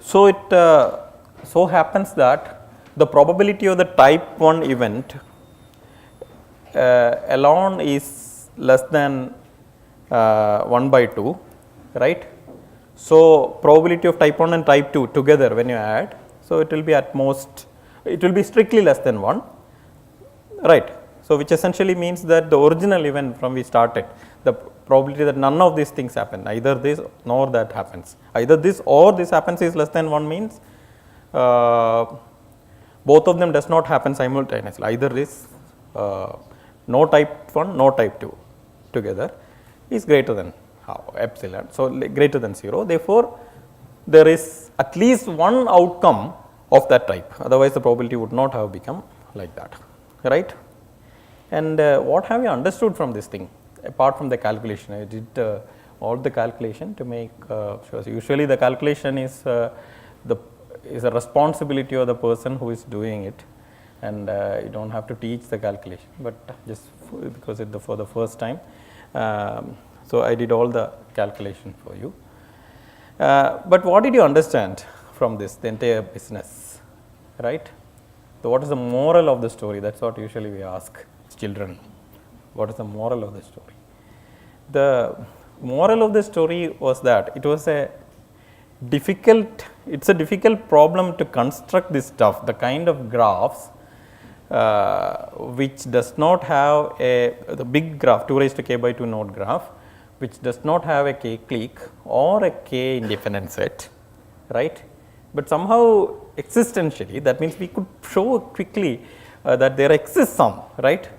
So, it so happens that the probability of the type 1 event alone is less than 1 by 2, right. So, probability of type 1 and type 2 together when you add, so it will be at most, it will be strictly less than 1, right. So, which essentially means that the original event from we started, the probability that none of these things happen, either this nor that happens, either this or this happens is less than 1 means both of them does not happen simultaneously, either this no type 1 no type 2 together is greater than epsilon. So, greater than 0, therefore, there is at least one outcome of that type, otherwise the probability would not have become like that, right. And what have you understood from this thing apart from the calculation? I did all the calculation to make sure. Usually the calculation is a responsibility of the person who is doing it, and you do not have to teach the calculation, but just because it for the first time. So, I did all the calculation for you, but what did you understand from this, the entire business, right? So, what is the moral of the story? That is what usually we ask children, what is the moral of the story? The moral of the story was that it was a difficult, it is a difficult problem to construct this stuff, the kind of graphs which does not have the big graph 2 raised to k by 2 node graph, which does not have a k clique or a k indefinite set, right. But somehow existentially, that means we could show quickly that there exists some, right.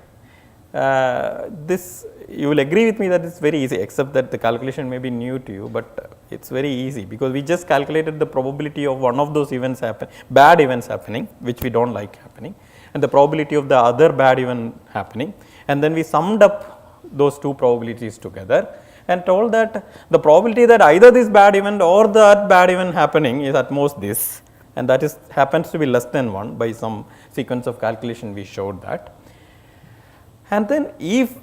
This you will agree with me that it is very easy, except that the calculation may be new to you, but it is very easy, because we just calculated the probability of one of those events bad events happening, which we do not like happening, and the probability of the other bad event happening, and then we summed up those two probabilities together and told that the probability that either this bad event or that bad event happening is at most this, and that is happens to be less than 1 by some sequence of calculation we showed that. And then if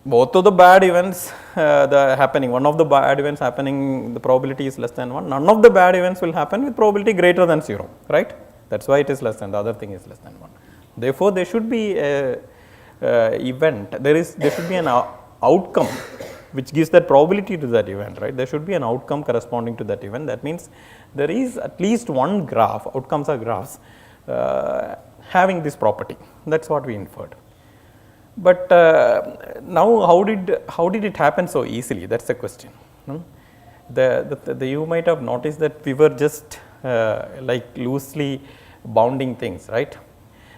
both of the bad events one of the bad events happening, the probability is less than 1, none of the bad events will happen with probability greater than 0, right. That is why it is less than, the other thing is less than 1. Therefore, there should be a event, there should be an outcome which gives that probability to that event, right. There should be an outcome corresponding to that event. That means there is at least one graph, outcomes are graphs having this property, that is what we inferred. But now how did it happen so easily? That is the question. You might have noticed that we were just like loosely bounding things, right.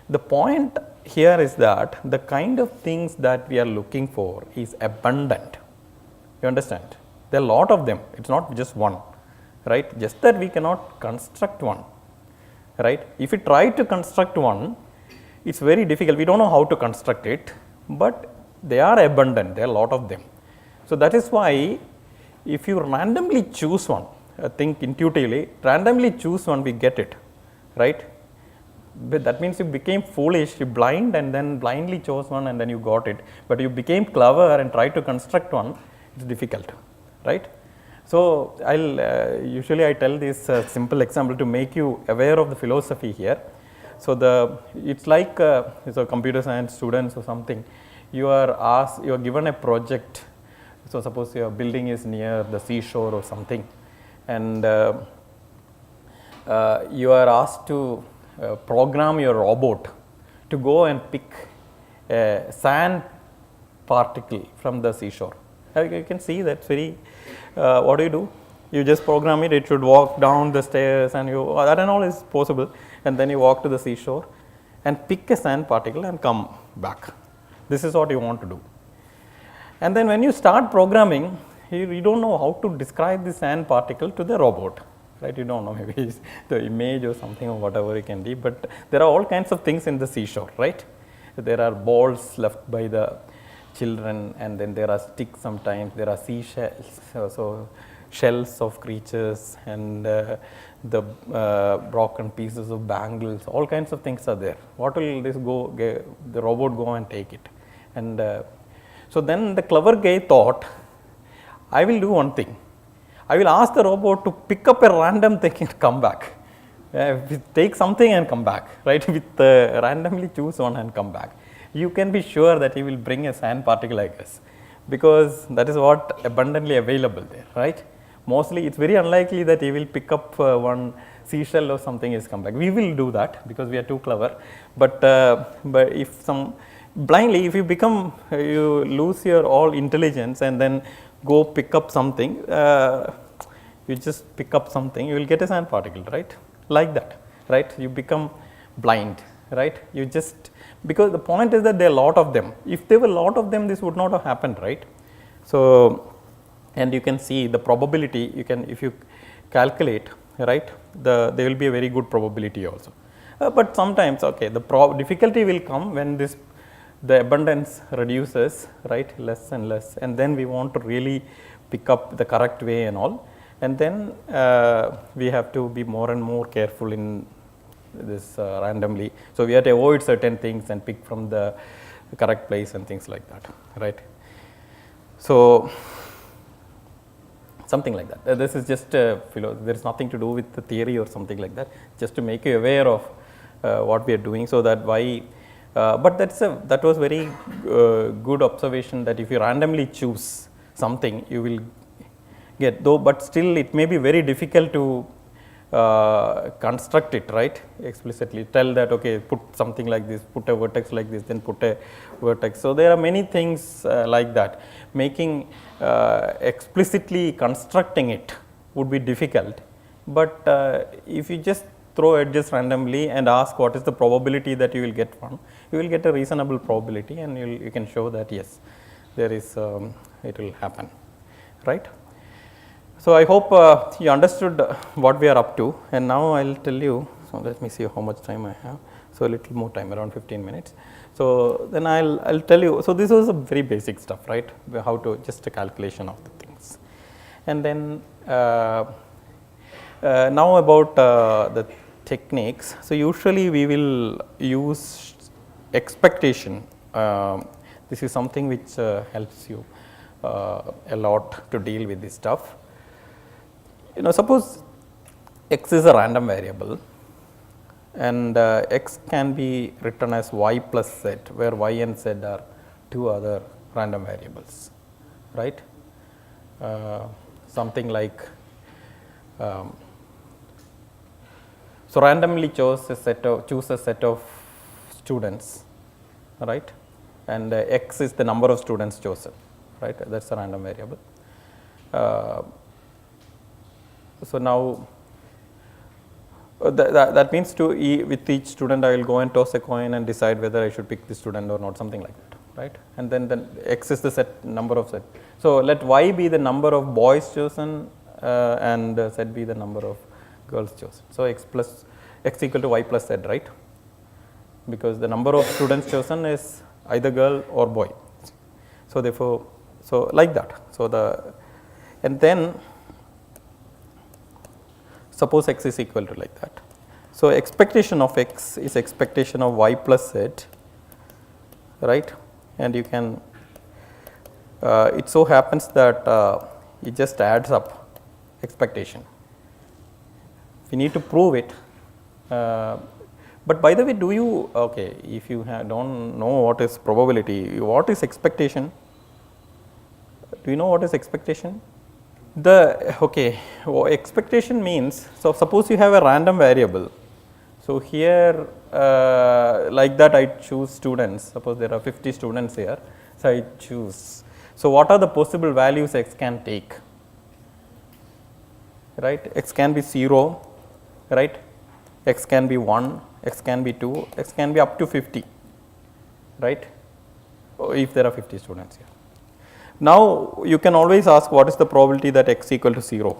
The point here is that the kind of things that we are looking for is abundant. You understand? There are a lot of them, it is not just one, right, just that we cannot construct one, right. If we try to construct one, it is very difficult, we do not know how to construct it, but they are abundant, there are a lot of them. So, that is why if you randomly choose one, think intuitively, randomly choose one, we get it, right. But that means you became foolish, you blind and then blindly chose one and then you got it, but you became clever and tried to construct one, it is difficult, right. So, usually I tell this simple example to make you aware of the philosophy here. So, it is like so computer science students or something, you are given a project. So, suppose your building is near the seashore or something, and you are asked to program your robot to go and pick a sand particle from the seashore. You can see that's very, what do? You just program it, it should walk down the stairs and that and all is possible, and then you walk to the seashore and pick a sand particle and come back. This is what you want to do. And then when you start programming, you do not know how to describe the sand particle to the robot, right. You do not know, maybe it's the image or something or whatever it can be, but there are all kinds of things in the seashore, right. There are balls left by the children, and then there are sticks sometimes, there are seashells, so shells of creatures, and the broken pieces of bangles, all kinds of things are there. What will the robot go and take it? And so then the clever guy thought, I will do one thing, I will ask the robot to pick up a random thing and come back. Take something and come back, right? With randomly choose one and come back. You can be sure that he will bring a sand particle, I guess, because that is what abundantly available there, right? Mostly it's very unlikely that he will pick up one seashell or something is come back. We will do that because we are too clever, but if some blindly, if you become, you lose your all intelligence and then go pick up something, you just pick up something, you will get a sand particle, right? Like that, right? You become blind, right? You just, because the point is that there are a lot of them. If there were a lot of them, this would not have happened, right? So, and you can see the probability, you can, if you calculate, right, there will be a very good probability also. But sometimes, okay, the difficulty will come when the abundance reduces, right, less and less, and then we want to really pick up the correct way and all, and then we have to be more and more careful in this randomly. So, we have to avoid certain things and pick from the correct place and things like that, right. So, something like that. This is just there is nothing to do with the theory or something like that, just to make you aware of what we are doing. So, that why, but that was very good observation, that if you randomly choose something, you will get, though, but still it may be very difficult to construct it, right, explicitly tell that, okay, put something like this, put a vertex like this, then put a vertex. So, there are many things like that. Making explicitly constructing it would be difficult, but if you just throw edges randomly and ask what is the probability that you will get one, you will get a reasonable probability, and you can show that yes, there is it will happen, right. So, I hope you understood what we are up to, and now I will tell you. So, let me see how much time I have. So, a little more time, around 15 minutes. So, then I will tell you. So, this was a very basic stuff, right, how to just a calculation of the things. And then now about the techniques. So, usually we will use expectation. This is something which helps you a lot to deal with this stuff. Suppose x is a random variable, and x can be written as y plus z, where y and z are two other random variables, right. Something like, so randomly choose a set of students, right, and x is the number of students chosen, right, that is a random variable. So, now that means with each student I will go and toss a coin and decide whether I should pick this student or not, something like that, right, and then x is the number of set. So, let y be the number of boys chosen and z be the number of girls chosen. So, x equal to y plus z, right, because the number of students chosen is either girl or boy. So, therefore, so like that. So, and then suppose x is equal to like that. So, expectation of x is expectation of y plus z, right, and you can, it so happens that it just adds up expectation. We need to prove it, but by the way, do you, okay, if you don't know what is probability, what is expectation? Do you know what is expectation? Expectation means, so suppose you have a random variable. So, here like that I choose students, suppose there are 50 students here, so I choose. So, what are the possible values x can take, right? X can be 0, right, x can be 1, x can be 2, x can be up to 50, right, if there are 50 students here. Now, you can always ask what is the probability that x equal to 0,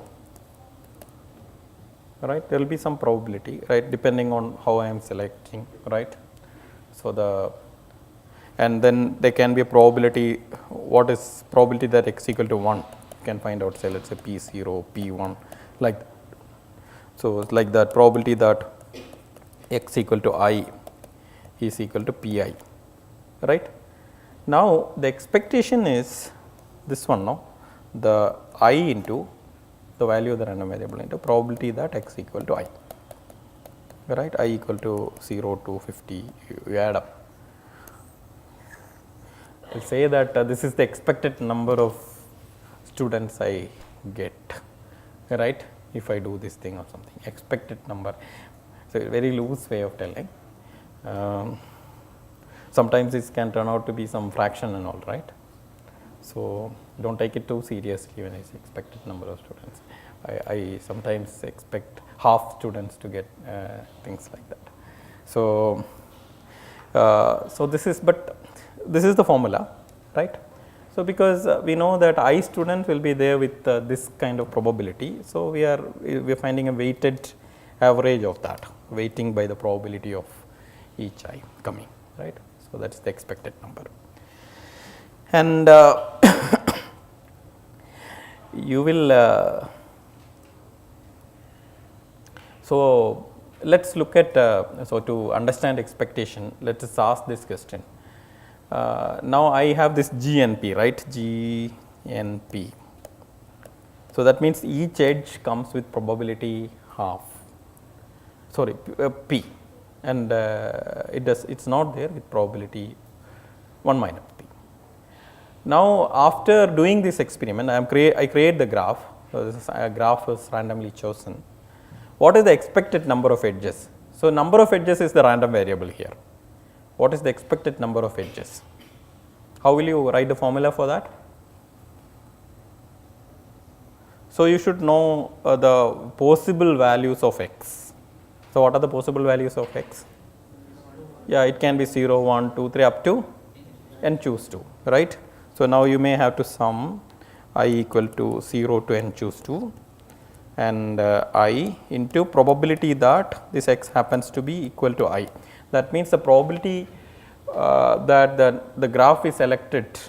right, there will be some probability, right, depending on how I am selecting, right. So, and then there can be a probability, what is probability that x equal to 1, you can find out, say let us say p0, p1, like that. So, like that probability that x equal to I is equal to pi, right. Now, the expectation is this one, no, the I into the value of the random variable into probability that x equal to I, right, I equal to 0 to 50, you add up. I will say that this is the expected number of students I get, right, if I do this thing or something, expected number. So, a very loose way of telling. Sometimes this can turn out to be some fraction and all, right. So, do not take it too seriously when I say expected number of students. I sometimes expect half students to get things like that. So, so this is, but this is the formula, right. So, because we know that I students will be there with this kind of probability. So, we are finding a weighted average of that, weighting by the probability of each I coming, right. So, that is the expected number. And you will, so let us look at, so to understand expectation, let us ask this question. Now, I have this GNP, right, GNP. So, that means each edge comes with probability half, sorry, P, and it is not there with probability 1 minus P. Now, after doing this experiment, I create the graph. So, this is a graph is randomly chosen. What is the expected number of edges? So, number of edges is the random variable here. What is the expected number of edges? How will you write the formula for that? So, you should know the possible values of x. So, what are the possible values of x? Yeah, it can be 0, 1, 2, 3 up to n choose 2, right. So, now you may have to sum I equal to 0 to n choose 2 and I into probability that this x happens to be equal to I. That means, the probability that the graph is selected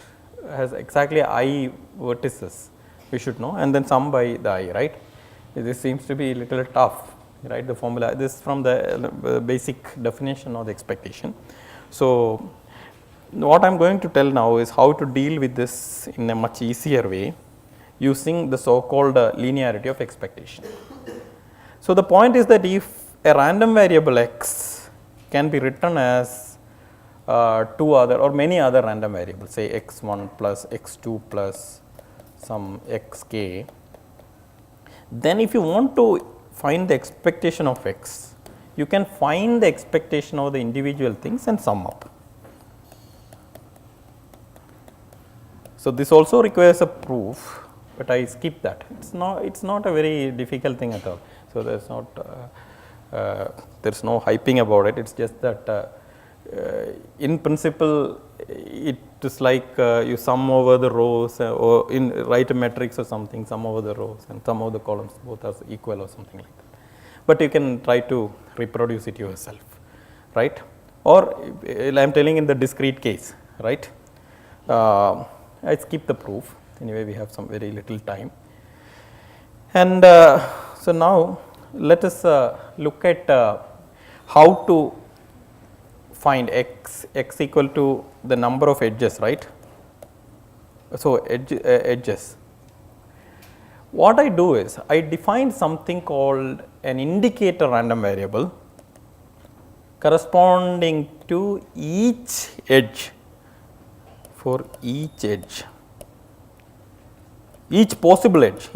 has exactly I vertices, we should know, and then sum by the I, right. This seems to be a little tough, right, the formula, this is from the basic definition of the expectation. So, what I am going to tell now is how to deal with this in a much easier way using the so called linearity of expectation. So, the point is that if a random variable x can be written as two other or many other random variables, say x1 plus x2 plus some xk, then if you want to find the expectation of x, you can find the expectation of the individual things and sum up. So, this also requires a proof, but I skip that. It's not a very difficult thing at all. So, there is no hyping about it. It's just that in principle it is like you sum over the rows or write a matrix or something, sum over the rows and sum over the columns, both are equal or something like that. But you can try to reproduce it yourself, right? Or I am telling in the discrete case, right? I skip the proof. Anyway, we have some very little time. And so, now let us look at how to find x equal to the number of edges, right. So, edges. What I do is I define something called an indicator random variable corresponding to each edge, for each edge, each possible edge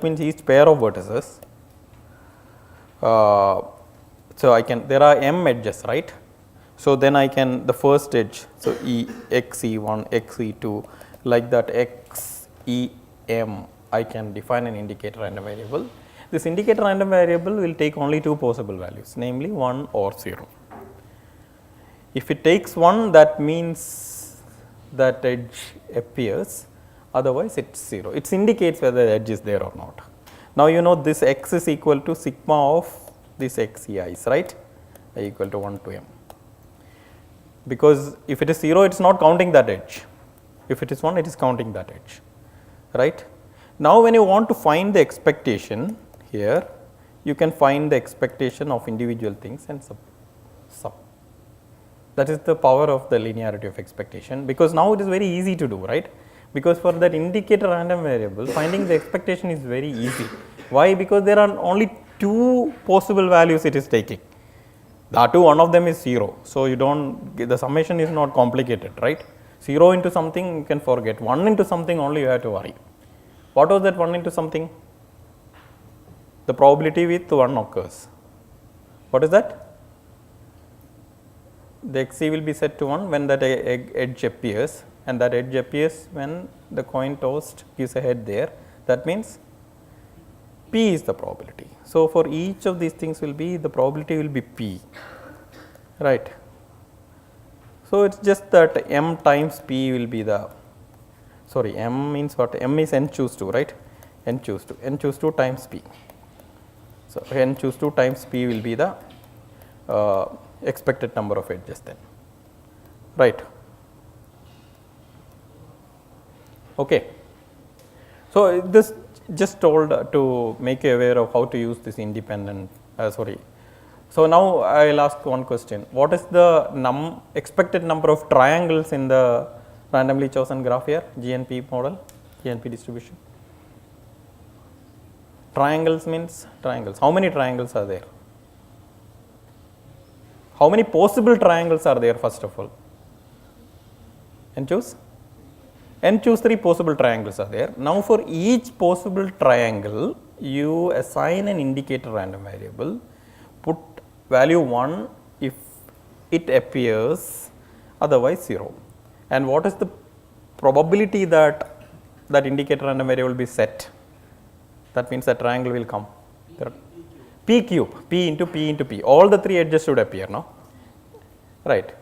means each pair of vertices. So, I can, there are m edges, right. So, then I can, the first edge, so xe1, xe2, like that xem, I can define an indicator random variable. This indicator random variable will take only two possible values, namely 1 or 0. If it takes 1, that means that edge appears, otherwise it is 0. It indicates whether the edge is there or not. Now, you know this x is equal to sigma of this xei's, right, I equal to 1 to m. Because if it is 0, it is not counting that edge. If it is 1, it is counting that edge, right. Now, when you want to find the expectation here, you can find the expectation of individual things and sum. That is the power of the linearity of expectation, because now it is very easy to do, right. because for that indicator random variable finding the expectation is very easy. Why? Because there are only two possible values it is taking. The two, one of them is 0. So, you do not, the summation is not complicated, right. 0 into something you can forget, 1 into something only you have to worry. What was that 1 into something? The probability with 1 occurs. What is that? The xc will be set to 1 when that edge appears, and that edge appears when the coin tossed gives a head there. That means P is the probability. So, for each of these things will be the probability will be P, right. So, it is just that m times P will be the, sorry, m means what? M is n choose 2, right, n choose 2 times P. So, n choose 2 times P will be the expected number of edges then, right. Okay. So, this just told to make you aware of how to use this independent, sorry. So, now I will ask one question. What is the expected number of triangles in the randomly chosen graph here, GNP model, GNP distribution? Triangles means triangles. How many triangles are there? How many possible triangles are there first of all? N choose 3 possible triangles are there. Now, for each possible triangle, you assign an indicator random variable, put value 1 if it appears, otherwise 0. And what is the probability that that indicator random variable will be set? That means that triangle will come. P cube, P into P into P, all the 3 edges should appear, no? Right.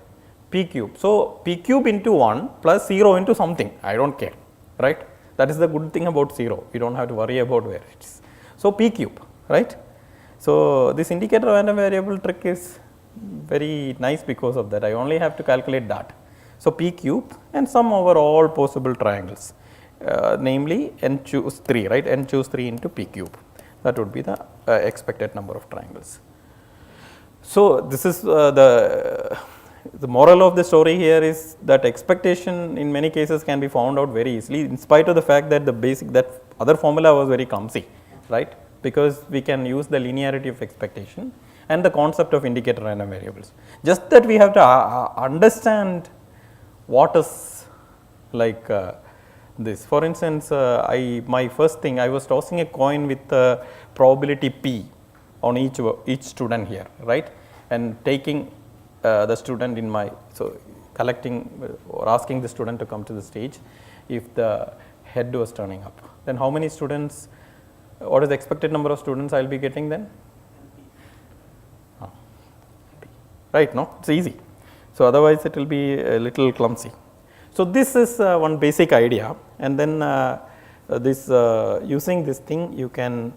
P cube. So, P cube into 1 plus 0 into something, I do not care, right. That is the good thing about 0, we do not have to worry about where it is. So, P cube, right. So, this indicator random variable trick is very nice because of that, I only have to calculate that. So, P cube and sum over all possible triangles, namely n choose 3, right, n choose 3 into P cube, that would be the expected number of triangles. So, this is the moral of the story here is that expectation in many cases can be found out very easily, in spite of the fact that the basic, that other formula was very clumsy, right, because we can use the linearity of expectation and the concept of indicator random variables. Just that we have to understand what is like this. For instance, my first thing, I was tossing a coin with probability P on each student here, right, and taking the student in my, so collecting or asking the student to come to the stage if the head was turning up. Then how many students, what is the expected number of students I will be getting then? Right, no, it is easy. So, otherwise it will be a little clumsy. So, this is one basic idea, and then this using this thing you can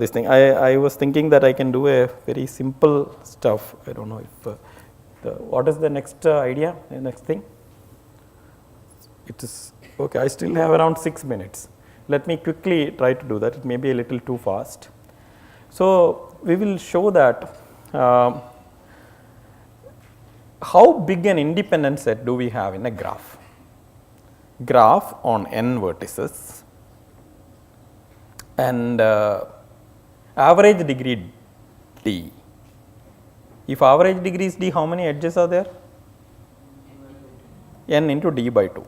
this thing. I was thinking that I can do a very simple stuff. I do not know if what is the next idea, the next thing? It is okay. I still have around 6 minutes. Let me quickly try to do that. It may be a little too fast. So, we will show that how big an independent set do we have in a graph? Graph on n vertices and average degree d. If average degree is d, how many edges are there? N into d by 2,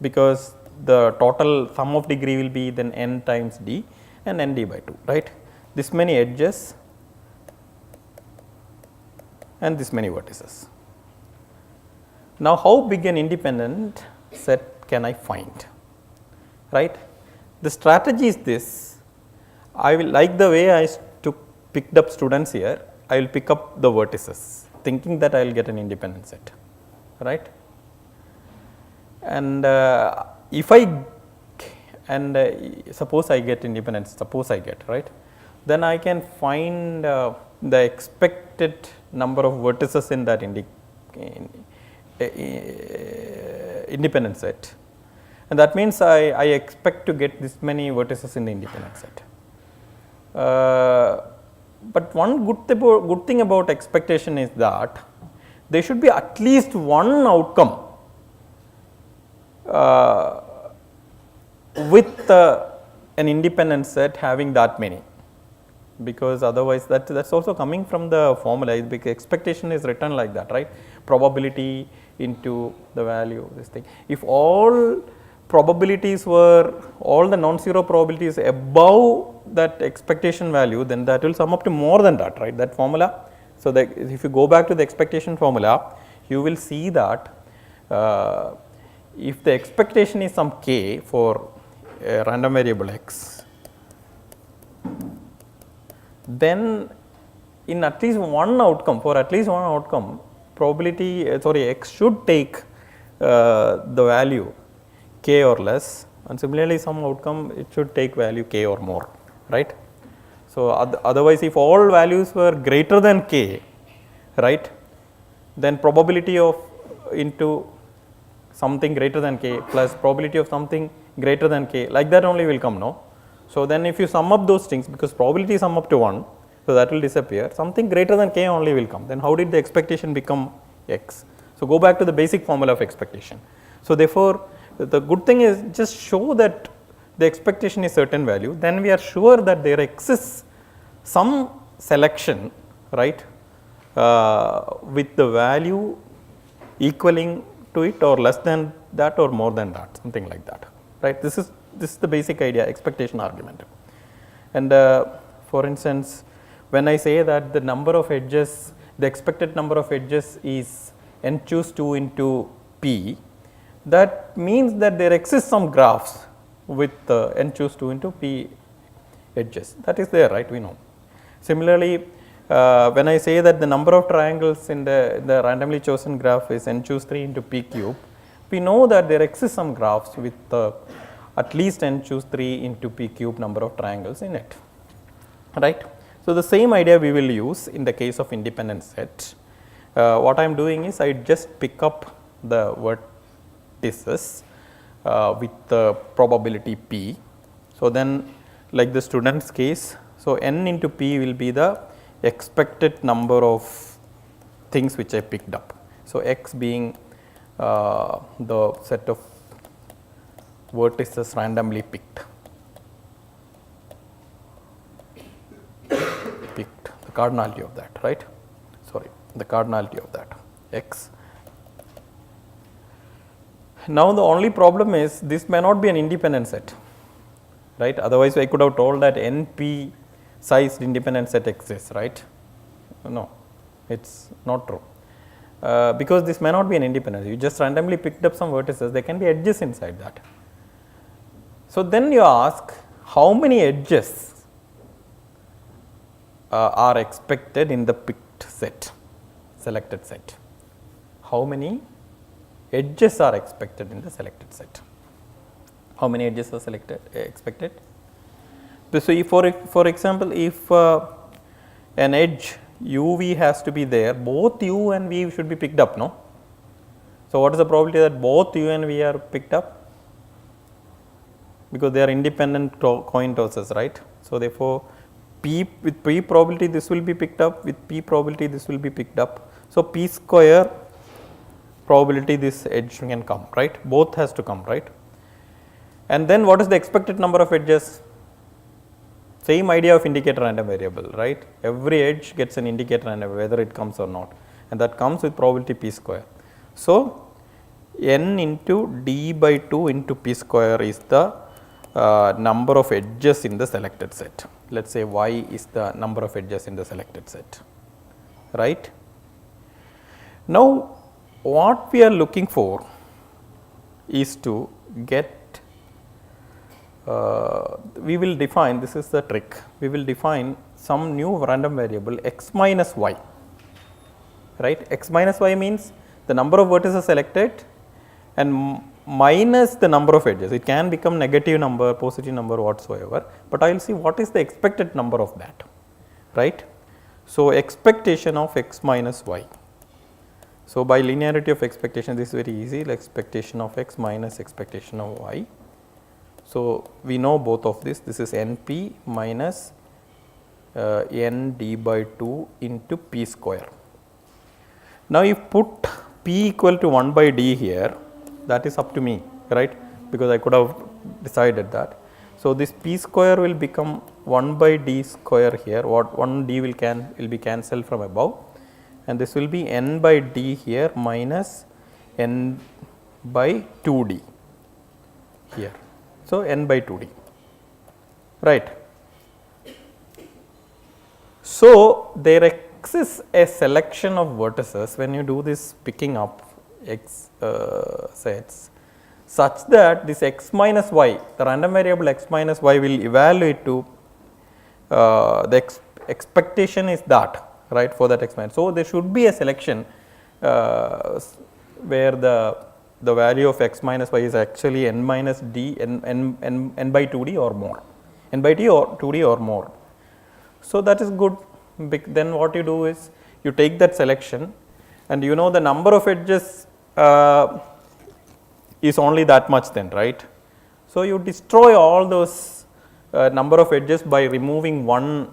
because the total sum of degree will be then n times d and n d by 2, right. This many edges and this many vertices. Now, how big an independent set can I find, right? The strategy is this. I will, like the way I picked up students here, I will pick up the vertices thinking that I will get an independent set, right. And if I, and suppose I get independence, suppose I get, right, then I can find the expected number of vertices in that independent set, and that means I expect to get this many vertices in the independent set. But one good thing about expectation is that there should be at least one outcome with an independent set having that many, because otherwise that's also coming from the formula, because expectation is written like that, right? Probability into the value, this thing. If all probabilities were, all the non-zero probabilities above that expectation value, then that will sum up to more than that, right? That formula. So that if you go back to the expectation formula, you will see that if the expectation is some k for a random variable x, then in at least one outcome, for at least one outcome, probability x should take the value k or less, and similarly some outcome it should take value k or more, right? So otherwise, if all values were greater than k, right, then probability of into something greater than k plus probability of something greater than k, like that only will come, no? So then if you sum up those things, because probability sum up to 1, so that will disappear, something greater than k only will come. Then how did the expectation become x? So go back to the basic formula of expectation. So therefore, the good thing is just show that the expectation is certain value, then we are sure that there exists some selection, right, with the value equaling to it or less than that or more than that, something like that, right? This is the basic idea, expectation argument. And for instance, when I say that the number of edges, the expected number of edges is n choose 2 into p, that means that there exists some graphs with n choose 2 into p edges, that is there, right? We know. Similarly, when I say that the number of triangles in the randomly chosen graph is n choose 3 into p cube, we know that there exists some graphs with at least n choose 3 into p cube number of triangles in it, right? So the same idea we will use in the case of independent set. What I am doing is I just pick up the vertices with the probability p. So then, like the student's case, so n into p will be the expected number of things which I picked up. So x being the set of vertices randomly picked, the cardinality of that, right? Sorry, the cardinality of that x. Now the only problem is this may not be an independent set, right? Otherwise I could have told that np sized independent set exists, right? No, it's not true, because this may not be an independent. You just randomly picked up some vertices, there can be edges inside that. So then you ask, how many edges are expected in the picked set, selected set? How many edges are expected in the selected set? How many edges are expected? So if for example, if an edge uv has to be there, both u and v should be picked up, no? So what is the probability that both u and v are picked up? Because they are independent coin tosses, right? So therefore, p with p probability this will be picked up, with p probability this will be picked up. So p square probability this edge can come, right? Both has to come, right? And then what is the expected number of edges? Same idea of indicator random variable, right? Every edge gets an indicator random, whether it comes or not, and that comes with probability p square. So n into d by 2 into p square is the number of edges in the selected set. Let us say y is the number of edges in the selected set, right? Now what we are looking for is to get, we will define, this is the trick, we will define some new random variable x minus y, right? X minus y means the number of vertices selected and minus the number of edges. It can become negative number, positive number, whatsoever, but I will see what is the expected number of that, right? So expectation of x minus y. So by linearity of expectation, this is very easy, like expectation of x minus expectation of y. So we know both of this is np minus n d by 2 into p square. Now if put p equal to 1 by d here, that is up to me, right? Because I could have decided that. So, this p square will become 1 by d square here, what 1 d will be cancelled from above, and this will be n by d here minus n by 2 d here. So, n by 2 d, right. So, there exists a selection of vertices when you do this picking up x sets, such that this x minus y, the random variable x minus y will evaluate to the expectation is that, right, for that x minus. So, there should be a selection where the value of x minus y is actually n minus d n by 2 d or more, n by t or 2 d or more. So, that is good. Then what you do is you take that selection, and you know the number of edges is only that much then, right. So, you destroy all those number of edges by removing one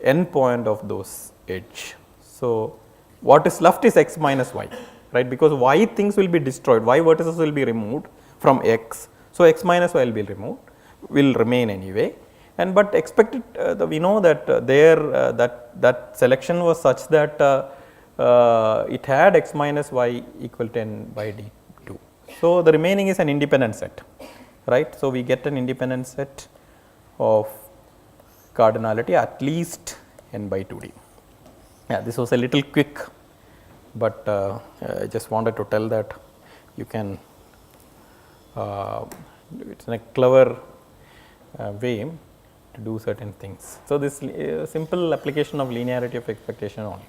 endpoint of those edge. So, what is left is x minus y, right, because y things will be destroyed, y vertices will be removed from x. So, x minus y will be removed, will remain anyway, and but expected we know that that selection was such that it had x minus y equal to n by d 2. So, the remaining is an independent set, right. So, we get an independent set of cardinality at least n by 2 d. Yeah, this was a little quick, but I just wanted to tell that you can it is in a clever way to do certain things. So, this simple application of linearity of expectation only.